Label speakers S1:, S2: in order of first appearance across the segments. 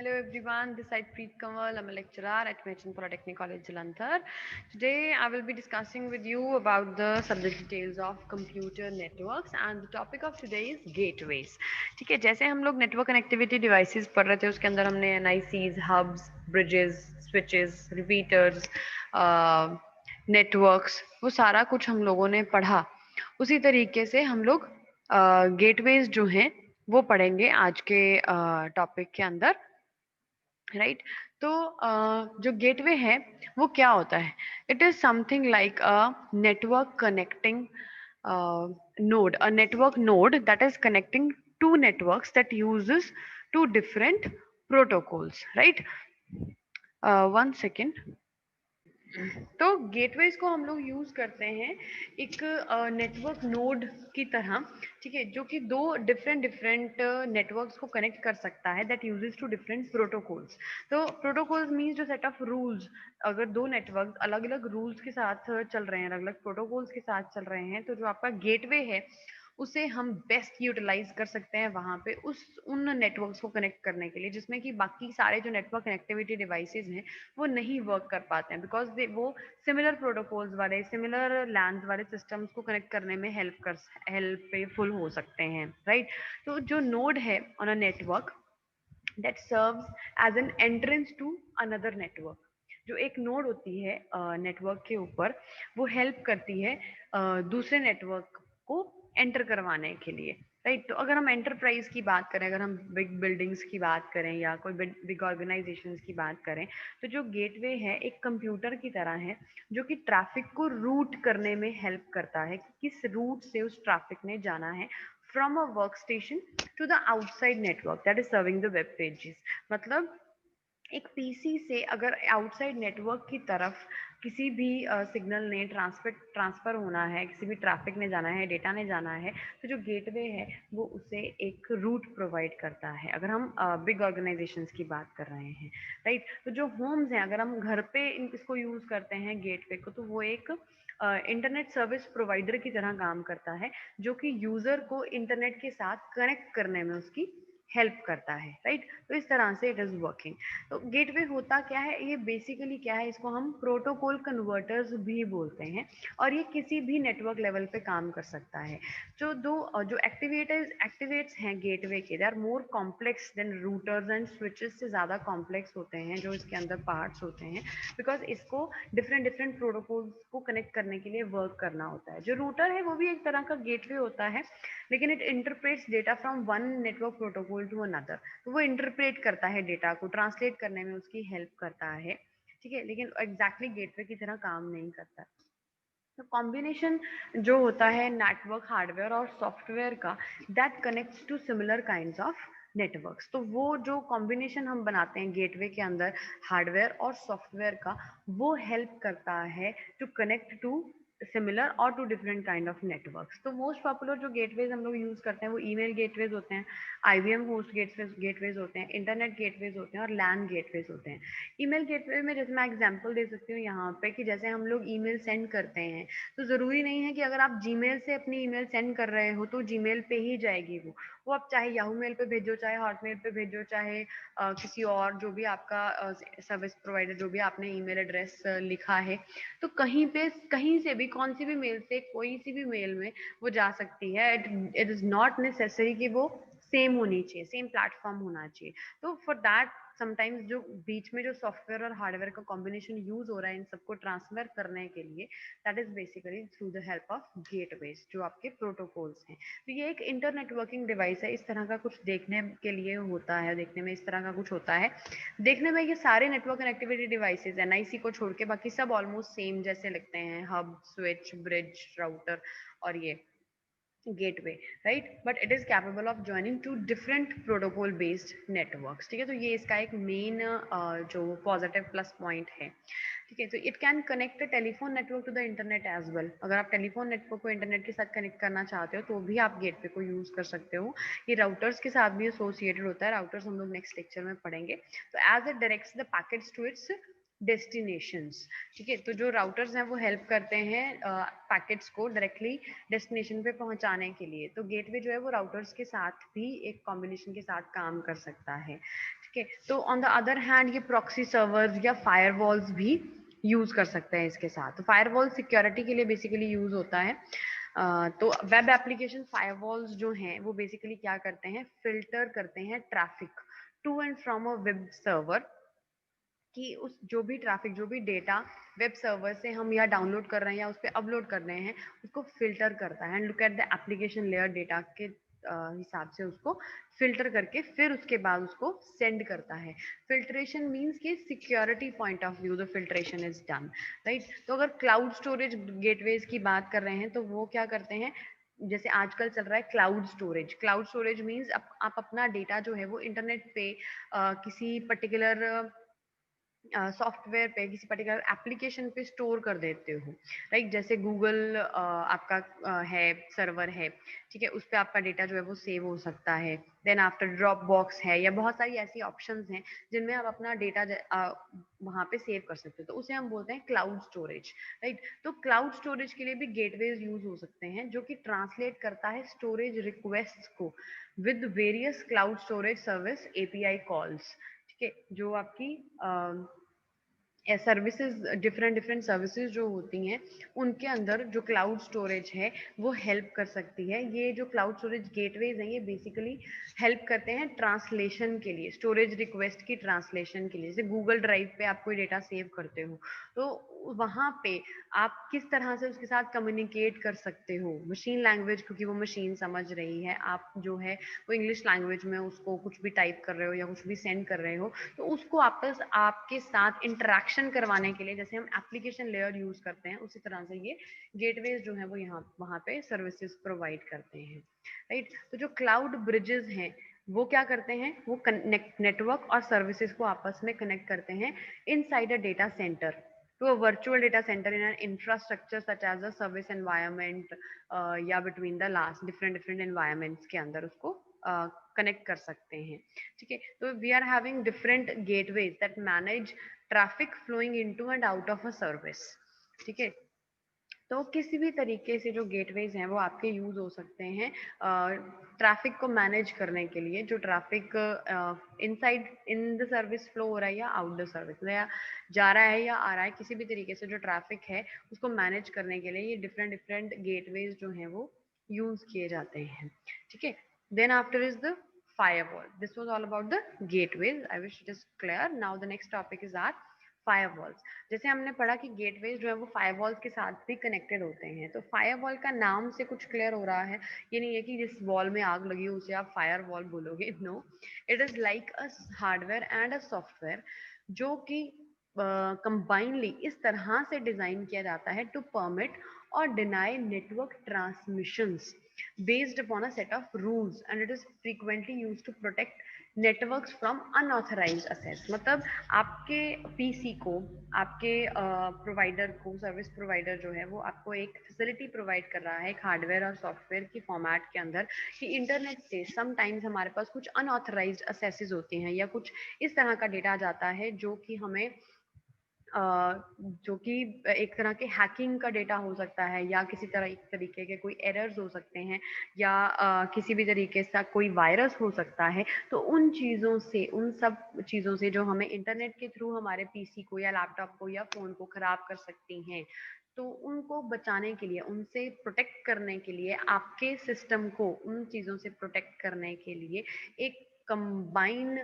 S1: Hello everyone, this is Preet Kanwal. I'm a lecturer at Merchant Polytechnic College Jalandhar. Today I will be discussing with you about the subject details of computer networks and the topic of today is gateways. ठीक है, जैसे हम लोग network connectivity devices पढ़ रहे थे उसके अंदर हमने NICs, hubs, bridges, switches, repeaters, networks, वो सारा कुछ हम लोगों ने पढ़ा. उसी तरीके से हम लोग गेटवेज जो हैं वो पढ़ेंगे आज के टॉपिक के अंदर, राइट. तो जो गेटवे है वो क्या होता है? It is something like a network connecting node, a network node that is connecting two networks that uses two different protocols, right? One second. तो गेटवेज को हम लोग यूज करते हैं एक नेटवर्क नोड की तरह, ठीक है, जो कि दो डिफरेंट डिफरेंट नेटवर्क्स को कनेक्ट कर सकता है, that uses two different protocols. तो प्रोटोकॉल्स मींस जो सेट ऑफ रूल्स, अगर दो नेटवर्क अलग अलग रूल्स के साथ चल रहे हैं, अलग अलग प्रोटोकॉल्स के साथ चल रहे हैं, तो जो आपका गेटवे है उसे हम बेस्ट यूटिलाइज कर सकते हैं वहां पे उस उन नेटवर्क्स को कनेक्ट करने के लिए जिसमें कि बाकी सारे जो नेटवर्क कनेक्टिविटी डिवाइसेस हैं वो नहीं वर्क कर पाते हैं, बिकॉज वो सिमिलर प्रोटोकॉल्स वाले, सिमिलर लैंड वाले सिस्टम्स को कनेक्ट करने में हेल्पफुल हो सकते हैं, राइट. तो जो नोड है on a network that serves as an entrance to another network. जो एक नोड होती है नेटवर्क के ऊपर, वो हेल्प करती है दूसरे नेटवर्क को एंटर करवाने के लिए, राइट. तो अगर हम एंटरप्राइज की बात करें, अगर हम बिग बिल्डिंग्स की बात करें या कोई बिग ऑर्गेनाइजेशंस की बात करें, तो जो गेटवे है एक कंप्यूटर की तरह है जो कि ट्रैफिक को रूट करने में हेल्प करता है कि किस रूट से उस ट्रैफिक ने जाना है from a workstation to the outside network that is serving the web pages. मतलब एक पीसी से अगर आउटसाइड नेटवर्क की तरफ किसी भी सिग्नल ने ट्रांसफर होना है, किसी भी ट्रैफिक ने जाना है, डेटा ने जाना है, तो जो गेटवे है वो उसे एक रूट प्रोवाइड करता है. अगर हम बिग ऑर्गेनाइजेशंस की बात कर रहे हैं, राइट. तो जो होम्स हैं, अगर हम घर पे इसको यूज करते हैं गेटवे को, तो वो एक इंटरनेट सर्विस प्रोवाइडर की तरह काम करता है जो कि यूजर को इंटरनेट के साथ कनेक्ट करने में उसकी हेल्प करता है, राइट. तो इस तरह से इट इज वर्किंग. तो गेटवे होता क्या है? ये बेसिकली क्या है, इसको हम प्रोटोकॉल कन्वर्टर्स भी बोलते हैं और ये किसी भी नेटवर्क लेवल पे काम कर सकता है. जो एक्टिवेट्स हैं गेटवे के, they are more complex than routers and switches से ज़्यादा कॉम्प्लेक्स होते हैं जो इसके अंदर पार्ट्स होते हैं, बिकॉज इसको डिफरेंट डिफरेंट प्रोटोकॉल्स को कनेक्ट करने के लिए वर्क करना होता है. जो रूटर है वो भी एक तरह का गेटवे होता है, लेकिन it interprets data from one network protocol to another. तो वो इंटरप्रेट करता है डेटा को, ट्रांसलेट करने में उसकी हेल्प करता है, ठीक है, लेकिन एग्जैक्टली गेटवे की तरह काम नहीं करता. तो कॉम्बिनेशन जो होता है नेटवर्क हार्डवेयर और सॉफ्टवेयर का, that connects to similar kinds of networks. तो वो जो कॉम्बिनेशन हम बनाते हैं गेटवे के अंदर हार्डवेयर और सॉफ्टवेयर का, वो हेल्प करता है टू कनेक्ट टू सिमिलर और to different kind of networks. तो मोस्ट पॉपुलर जो गेटवेज हम लोग यूज करते हैं वो ईमेल गेटवेज होते हैं, IBM होस्ट गेटवेज होते हैं, इंटरनेट गेटवेज होते हैं और लैन गेटवेज होते हैं. ईमेल गेटवे में जैसे मैं एग्जांपल दे सकती हूँ यहाँ पे कि जैसे हम लोग ईमेल सेंड करते हैं, तो ज़रूरी नहीं है कि अगर आप जीमेल से अपनी ईमेल सेंड कर रहे हो तो जीमेल पे ही जाएगी वो आप चाहे याहू मेल पे भेजो, चाहे हॉटमेल पे भेजो, चाहे किसी और जो भी आपका सर्विस प्रोवाइडर जो भी आपने ईमेल एड्रेस लिखा है, तो कहीं से भी कौन सी भी मेल से कोई सी भी मेल में वो जा सकती है. इट इज नॉट नेसेसरी कि वो सेम होनी चाहिए, सेम प्लेटफॉर्म होना चाहिए. तो फॉर दैट समटाइम्स जो बीच में जो सॉफ्टवेयर और हार्डवेयर का कॉम्बिनेशन यूज हो रहा है इन सबको ट्रांसफर करने के लिए, that is basically through the help of gateways जो आपके प्रोटोकॉल्स हैं. तो ये एक इंटर नेटवर्किंग डिवाइस है, इस तरह का कुछ देखने के लिए होता है, देखने में इस तरह का कुछ होता है. देखने में ये सारे नेटवर्क कनेक्टिविटी डिवाइसेज NIC को छोड़ के बाकी सब ऑलमोस्ट सेम जैसे लगते हैं, हब, स्विच, ब्रिज, राउटर और ये gateway, right. But it is capable of joining two different protocol based networks, ठीक है. तो ये इसका एक मेन जो पॉजिटिव प्लस पॉइंट है, ठीक है. तो it can connect telephone network to the internet as well. अगर आप टेलीफोन नेटवर्क को इंटरनेट के साथ कनेक्ट करना चाहते हो तो भी आप गेटवे को यूज कर सकते हो. ये राउटर्स के साथ भी एसोसिएटेड होता है, राउटर्स हम लोग नेक्स्ट लेक्चर में पढ़ेंगे. तो as it directs the packets to its destinations, ठीक है. तो जो राउटर्स हैं वो हेल्प करते हैं पैकेट्स को डायरेक्टली डेस्टिनेशन पे पहुंचाने के लिए. तो गेटवे जो है वो राउटर्स के साथ भी एक कॉम्बिनेशन के साथ काम कर सकता है, ठीक ठीक है। तो ऑन द अदर हैंड ये प्रॉक्सी सर्वर्स या फायरवॉल्स भी यूज कर सकते हैं इसके साथ। तो फायरवॉल सिक्योरिटी के लिए बेसिकली यूज होता है। तो वेब एप्लीकेशन फायरवॉल्स जो हैं वो बेसिकली क्या करते हैं, फिल्टर करते हैं traffic to and from a web server, कि उस जो भी ट्रैफिक, जो भी डेटा वेब सर्वर से हम या डाउनलोड कर रहे हैं या उस पर अपलोड कर रहे हैं, उसको फिल्टर करता है and look at the application layer data के हिसाब से उसको फिल्टर करके फिर उसके बाद उसको सेंड करता है। फिल्ट्रेशन मीन्स कि security point of view the filtration is done, right. तो अगर क्लाउड स्टोरेज गेटवेज की बात कर रहे हैं तो वो क्या करते हैं, जैसे आजकल चल रहा है cloud storage. Cloud storage means आप अपना डेटा जो है वो इंटरनेट पे किसी पर्टिकुलर सॉफ्टवेयर पे, किसी पर्टिकुलर एप्लीकेशन पे स्टोर कर देते हो, राइट। जैसे गूगल आपका है, सर्वर है, ठीक है, उस पे आपका डेटा जो है वो सेव हो सकता है। देन आफ्टर ड्रॉप बॉक्स है, या बहुत सारी ऐसी ऑप्शंस हैं जिनमें आप अपना डेटा वहाँ पे सेव कर सकते हो, तो उसे हम बोलते हैं क्लाउड स्टोरेज, राइट। तो क्लाउड स्टोरेज के लिए भी गेटवेज यूज हो सकते हैं, जो कि ट्रांसलेट करता है स्टोरेज रिक्वेस्ट को with various cloud storage service API calls, ठीक है। जो आपकी सर्विसेज, डिफरेंट डिफरेंट सर्विसेज जो होती हैं उनके अंदर जो क्लाउड स्टोरेज है वो हेल्प कर सकती है। ये जो क्लाउड स्टोरेज गेटवेज हैं ये बेसिकली हेल्प करते हैं ट्रांसलेशन के लिए, स्टोरेज रिक्वेस्ट की ट्रांसलेशन के लिए। जैसे गूगल ड्राइव पे आप कोई डेटा सेव करते हो तो वहाँ पे आप किस तरह से उसके साथ कम्युनिकेट कर सकते हो, मशीन लैंग्वेज, क्योंकि वो मशीन समझ रही है, आप जो है वो इंग्लिश लैंग्वेज में उसको कुछ भी टाइप कर रहे हो या कुछ भी सेंड कर रहे हो, तो उसको आपस आपके साथ इंटरेक्शन करवाने के लिए जैसे हम एप्लीकेशन लेयर यूज करते हैं, उसी तरह से ये गेटवेज जो है वो यहाँ वहाँ पे सर्विसेज प्रोवाइड करते हैं, राइट। तो जो क्लाउड ब्रिजेस हैं वो क्या करते हैं, वो नेटवर्क और सर्विसेज को आपस में कनेक्ट करते हैं inside a data centre to a virtual data center in an infrastructure such as a service environment, या between the last different environments के अंदर उसको कनेक्ट कर सकते हैं, ठीक है। तो we are having different gateways that manage traffic flowing into and out of a service, ठीक है। तो किसी भी तरीके से जो गेटवेज हैं वो आपके यूज हो सकते हैं ट्रैफिक को मैनेज करने के लिए। जो traffic inside in the service flow हो रहा है या आउट द सर्विस, या जा रहा है या आ रहा है, किसी भी तरीके से जो ट्रैफिक है उसको मैनेज करने के लिए ये डिफरेंट डिफरेंट गेटवेज जो हैं वो यूज किए जाते हैं, ठीक है। Then after is the firewall. This was all about the gateways. I wish it is clear. Now the next topic is our firewalls. जैसे हमने पढ़ा कि गेटवेज जो है वो फायरवॉल्स के साथ भी कनेक्टेड होते हैं, तो फायरवॉल का नाम से कुछ क्लियर हो रहा है, ये नहीं है कि जिस वॉल में आग लगी हो उसे आप फायरवॉल बोलोगे, no. It is like a hardware and a software जो कि कंबाइनली इस तरह से डिजाइन किया जाता है to permit or deny network transmissions based upon a set of rules, and it is frequently used to protect networks from unauthorized access। मतलब आपके पीसी को, आपके प्रोवाइडर को, सर्विस प्रोवाइडर जो है वो आपको एक फैसिलिटी प्रोवाइड कर रहा है एक हार्डवेयर और सॉफ्टवेयर की फॉर्मेट के अंदर, कि इंटरनेट से समटाइम्स हमारे पास कुछ अनऑथराइज्ड एक्सेसेस होते हैं या कुछ इस तरह का डेटा जाता है जो कि हमें जो कि एक तरह के हैकिंग का डेटा हो सकता है, या किसी तरह एक तरीके के कोई एरर्स हो सकते हैं, या किसी भी तरीके से कोई वायरस हो सकता है। तो उन चीज़ों से, उन सब चीज़ों से जो हमें इंटरनेट के थ्रू हमारे पीसी को या लैपटॉप को या फ़ोन को ख़राब कर सकती हैं, तो उनको बचाने के लिए, उनसे प्रोटेक्ट करने के लिए, आपके सिस्टम को उन चीज़ों से प्रोटेक्ट करने के लिए एक कंबाइन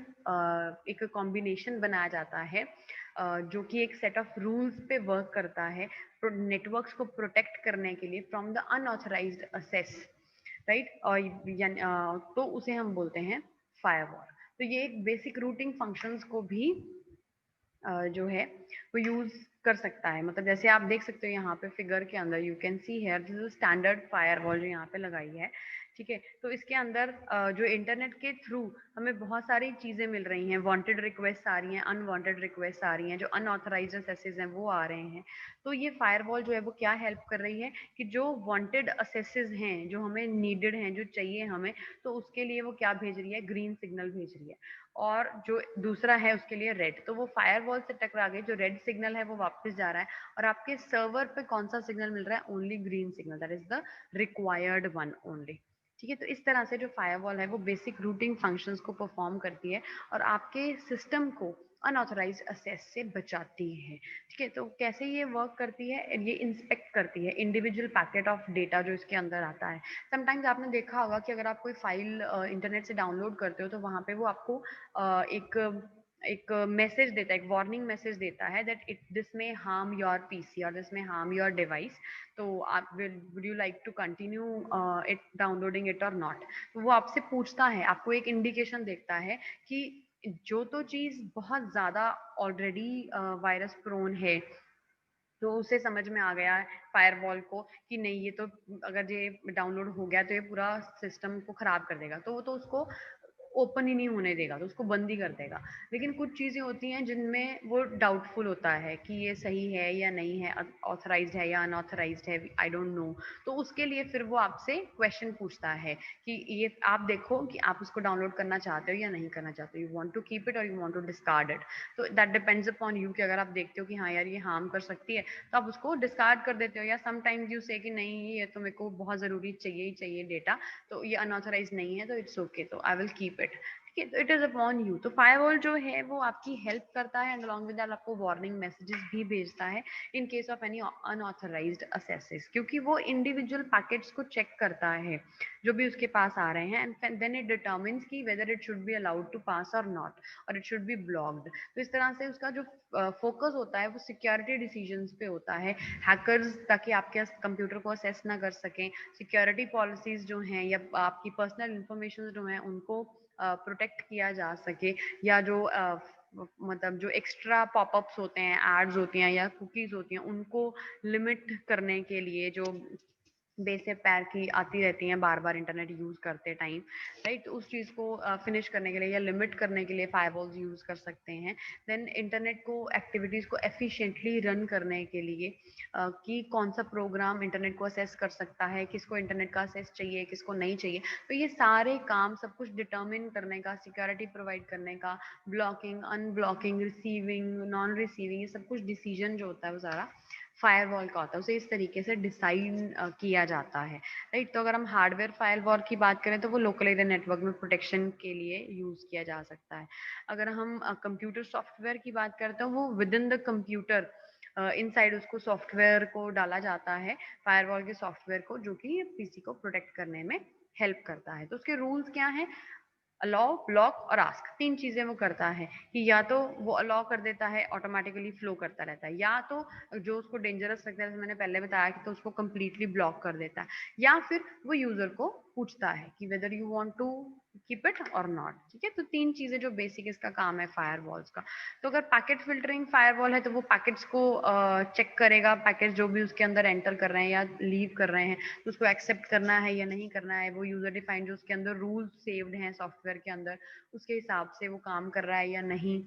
S1: एक कॉम्बिनेशन बनाया जाता है जो कि एक सेट ऑफ रूल्स पे वर्क करता है नेटवर्क्स को प्रोटेक्ट करने के लिए from the unauthorised access, right. और तो उसे हम बोलते हैं फायरवॉल। तो ये एक बेसिक रूटिंग फंक्शंस को भी जो है वो यूज कर सकता है। मतलब जैसे आप देख सकते हो यहाँ पे फिगर के अंदर, you can see here this is standard firewall जो यहाँ पे लगाई है, ठीक है। तो इसके अंदर जो इंटरनेट के थ्रू हमें बहुत सारी चीजें मिल रही हैं, वांटेड रिक्वेस्ट आ रही हैं, अनवांटेड रिक्वेस्ट आ रही हैं, जो अनऑथराइज्ड एक्सेसेस हैं वो आ रहे हैं। तो ये फायरवॉल जो है वो क्या हेल्प कर रही है कि जो वांटेड एक्सेसेस हैं, जो हमें नीडेड हैं, जो चाहिए हमें, तो उसके लिए वो क्या भेज रही है, ग्रीन सिग्नल भेज रही है। और जो दूसरा है उसके लिए रेड, तो वो फायरवॉल से टकरा गए, जो रेड सिग्नल है वो वापस जा रहा है, और आपके सर्वर पे कौन सा सिग्नल मिल रहा है, only green signal, that is the required one only, ठीक है। तो इस तरह से जो फायरवॉल है वो बेसिक रूटिंग फंक्शंस को परफॉर्म करती है और आपके सिस्टम को अनऑथराइज्ड एक्सेस से बचाती है। ठीक है। तो कैसे ये वर्क करती है, ये इंस्पेक्ट करती है इंडिविजुअल पैकेट ऑफ डेटा जो इसके अंदर आता है। समटाइम्स आपने देखा होगा कि अगर आप कोई फाइल इंटरनेट से डाउनलोड करते हो तो वहाँ पे वो आपको एक एक मैसेज देता है, एक वार्निंग मैसेज देता है that it this may harm your PC और this may harm your device. तो आप would you like to continue it downloading it और नॉट। तो वो आपसे पूछता है, आपको एक इंडिकेशन देखता है कि जो तो चीज बहुत ज्यादा ऑलरेडी वायरस प्रोन है, तो उसे समझ में आ गया है फायरवॉल को कि नहीं ये तो अगर ये डाउनलोड हो गया तो ये पूरा सिस्टम को खराब कर देगा, तो वो तो उसको ओपन ही नहीं होने देगा, तो उसको बंद ही कर देगा। लेकिन कुछ चीजें होती हैं जिनमें वो डाउटफुल होता है कि ये सही है या नहीं है, ऑथराइज्ड है या अनऑथराइज्ड है, आई डोंट नो। तो उसके लिए फिर वो आपसे क्वेश्चन पूछता है कि ये आप देखो कि आप उसको डाउनलोड करना चाहते हो या नहीं करना चाहते हो, you want to keep it और you want to discard it. तो दैट डिपेंड्स अपॉन यू कि अगर आप देखते हो कि हाँ यार ये हार्म कर सकती है तो आप उसको डिस्कार्ड कर देते हो, या समटाइम्स यू से कि नहीं ये तो मेरे को बहुत ज़रूरी चाहिए ही चाहिए डेटा, तो ये अनऑथराइज नहीं है तो इट्स ओके, तो आई विल कीप इट। ठीक है। तो इट इज अपॉन यू। तो फायरवॉल जो है वो आपकी हेल्प करता है एंड अलॉन्ग विद दैट आपको वार्निंग मैसेजेस भी भेजता है in case of any unauthorised access, क्योंकि वो इंडिविजुअल पैकेट्स को चेक करता है जो भी उसके पास आ रहे हैं एंड देन इट डिटर्मिन्स कि whether it should be allowed to pass और नॉट, और इट शुड बी ब्लॉक्ड। तो इस तरह से उसका जो फोकस होता है वो सिक्योरिटी डिसीजंस पे होता है, हैकर्स ताकि आपके कंप्यूटर को असेस ना कर सकें, सिक्योरिटी पॉलिसीज जो हैं या आपकी पर्सनल इंफॉर्मेशन जो हैं उनको प्रोटेक्ट किया जा सके, या जो मतलब जो एक्स्ट्रा पॉपअप्स होते हैं, एड्स होती हैं या कुकीज होती हैं, उनको लिमिट करने के लिए जो बेस से पैर की आती रहती हैं बार बार इंटरनेट यूज करते टाइम, राइट, तो उस चीज को फिनिश करने के लिए या लिमिट करने के लिए फायरवॉल्स यूज कर सकते हैं। देन इंटरनेट को एक्टिविटीज को एफिशिएंटली रन करने के लिए कि कौन सा प्रोग्राम इंटरनेट को असेस कर सकता है, किसको इंटरनेट का असेस चाहिए किसको नहीं चाहिए, तो ये सारे काम सब कुछ डिटर्मिन करने का, सिक्योरिटी प्रोवाइड करने का, blocking unblocking receiving non receiving, ये सब कुछ डिसीजन जो होता है वो सारा फायरवॉल का होता है, उसे इस तरीके से डिसाइन किया जाता है, राइट। तो अगर हम हार्डवेयर फायरवॉल की बात करें तो वो लोकल एरिया नेटवर्क में प्रोटेक्शन के लिए यूज किया जा सकता है। अगर हम कंप्यूटर सॉफ्टवेयर की बात करते हैं वो with in the computer inside उसको सॉफ्टवेयर को डाला जाता है, फायरवॉल के सॉफ्टवेयर को, जो कि पीसी को प्रोटेक्ट करने में हेल्प करता है। तो उसके रूल्स क्या हैं? अलाउ, ब्लॉक और आस्क, तीन चीजें वो करता है कि या तो वो अलाउ कर देता है, ऑटोमेटिकली फ्लो करता रहता है, या तो जो उसको डेंजरस लगता है जैसे मैंने पहले बताया कि तो उसको कंप्लीटली ब्लॉक कर देता है, या फिर वो यूजर को पूछता है कि whether you want to keep it और नॉट। ठीक है। तो तीन चीजें जो बेसिक इसका काम है फायरवॉल्स का। तो अगर पैकेट फिल्टरिंग फायरवॉल है तो वो पैकेट्स को चेक करेगा, पैकेट जो भी उसके अंदर एंटर कर रहे हैं या लीव कर रहे हैं तो उसको एक्सेप्ट करना है या नहीं करना है, वो यूजर डिफाइंड जो उसके अंदर रूल्स सेव्ड हैं सॉफ्टवेयर के अंदर उसके हिसाब से वो काम कर रहा है या नहीं।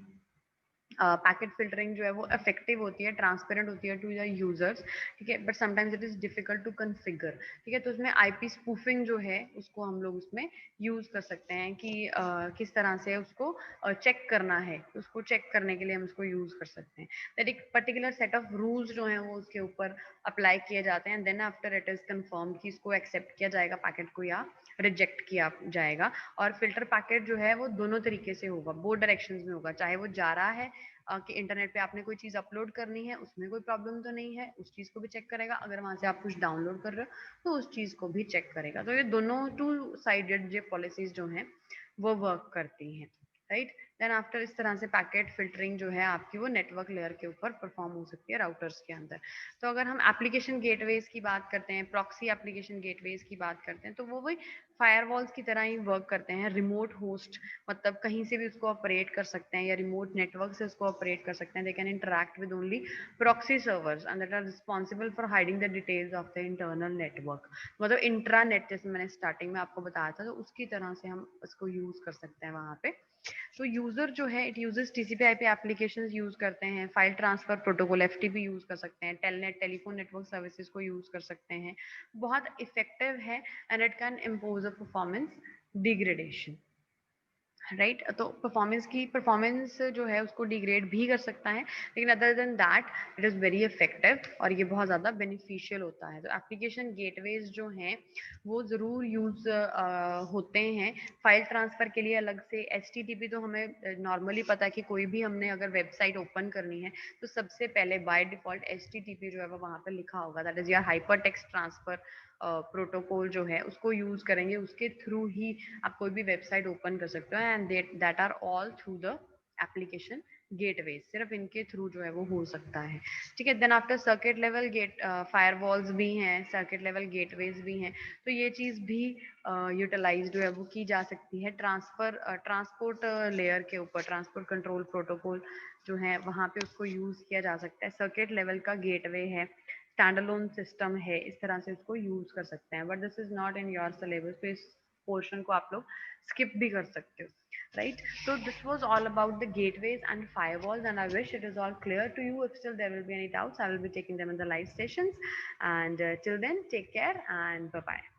S1: पैकेट फिल्टरिंग जो है वो इफेक्टिव होती है, ट्रांसपेरेंट होती है टू द यूजर्स। ठीक है। But sometimes it is difficult to configure. ठीक है। तो उसमें आईपी स्पूफिंग जो है उसको हम लोग उसमें यूज कर सकते हैं कि किस तरह से उसको चेक करना है, तो उसको चेक करने के लिए हम उसको यूज कर सकते हैं। दैट एक पर्टिकुलर सेट ऑफ रूल्स जो है वो उसके ऊपर अप्लाई किए जाते हैं, then after it is confirm कि इसको एक्सेप्ट किया जाएगा पैकेट को या रिजेक्ट किया जाएगा। और फिल्टर पैकेट जो है वो दोनों तरीके से होगा, बोथ डायरेक्शंस में होगा, चाहे वो जा रहा है कि इंटरनेट पे आपने कोई चीज अपलोड करनी है उसमें कोई प्रॉब्लम तो नहीं है, उस चीज को भी चेक करेगा, अगर वहां से आप कुछ डाउनलोड कर रहे हो तो उस चीज को भी चेक करेगा। तो ये दोनों टू साइडेड जो पॉलिसीज जो हैं वो वर्क करती हैं, राइट। देन आफ्टर इस तरह से पैकेट फिल्टरिंग जो है आपकी वो नेटवर्क लेयर के ऊपर परफॉर्म हो सकती है राउटर्स के अंदर। तो अगर हम एप्लीकेशन गेटवेज की बात करते हैं, प्रॉक्सी एप्लीकेशन गेटवेज की बात करते हैं, तो वो भी फायरवॉल्स की तरह ही वर्क करते हैं। रिमोट होस्ट, मतलब कहीं से भी उसको ऑपरेट कर सकते हैं या रिमोट नेटवर्क से उसको ऑपरेट कर सकते हैं। They can interact with only proxy servers and that are responsible for hiding the details of the internal network. मतलब इंट्रानेट जैसे मैंने स्टार्टिंग में आपको बताया था, तो उसकी तरह से हम इसको यूज कर सकते हैं वहां पे। तो यूजर जो है it uses TCP IP applications use करते हैं, file transfer protocol FTP use कर सकते हैं, टेलनेट टेलीफोन नेटवर्क सर्विसेज को यूज कर सकते हैं। बहुत इफेक्टिव है and it can impose a performance degradation. Right तो परफॉर्मेंस जो है उसको डिग्रेड भी कर सकता है, लेकिन other than that it is very effective और ये बहुत ज़्यादा बेनिफिशियल होता है। तो एप्लीकेशन गेटवेज जो हैं वो ज़रूर यूज़ होते हैं। फाइल ट्रांसफ़र के लिए अलग से HTTP तो हमें नॉर्मली पता है कि कोई भी हमने अगर वेबसाइट ओपन करनी है तो सबसे पहले बाय डिफ़ॉल्ट HTTP जो है वो वहाँ पर लिखा होगा, that is your hyper text transfer protocol जो है उसको यूज़ करेंगे, उसके थ्रू ही आप कोई भी वेबसाइट ओपन कर सकते हो and that are all through the application gateway, सिर्फ इनके थ्रू जो है वो हो सकता है। ठीक है, then after circuit level gate firewalls भी हैं, सर्किट लेवल गेटवेज भी हैं, तो ये चीज़ भी यूटिलाइज जो है वो की जा सकती है ट्रांसपोर्ट लेयर के ऊपर। ट्रांसपोर्ट कंट्रोल प्रोटोकॉल जो है वहाँ पे उसको यूज़ किया जा सकता है। सर्किट लेवल का गेटवे है, स्टैंड अलोन सिस्टम है, इस तरह से उसको यूज़ कर सकते हैं, but this is not in your syllabus, तो इस पोर्शन को आप लोग स्किप भी कर सकते हो, right? So this was all about the gateways and firewalls, and I wish it is all clear to you. If still there will be any doubts, I will be taking them in the live sessions, and till then take care and bye bye.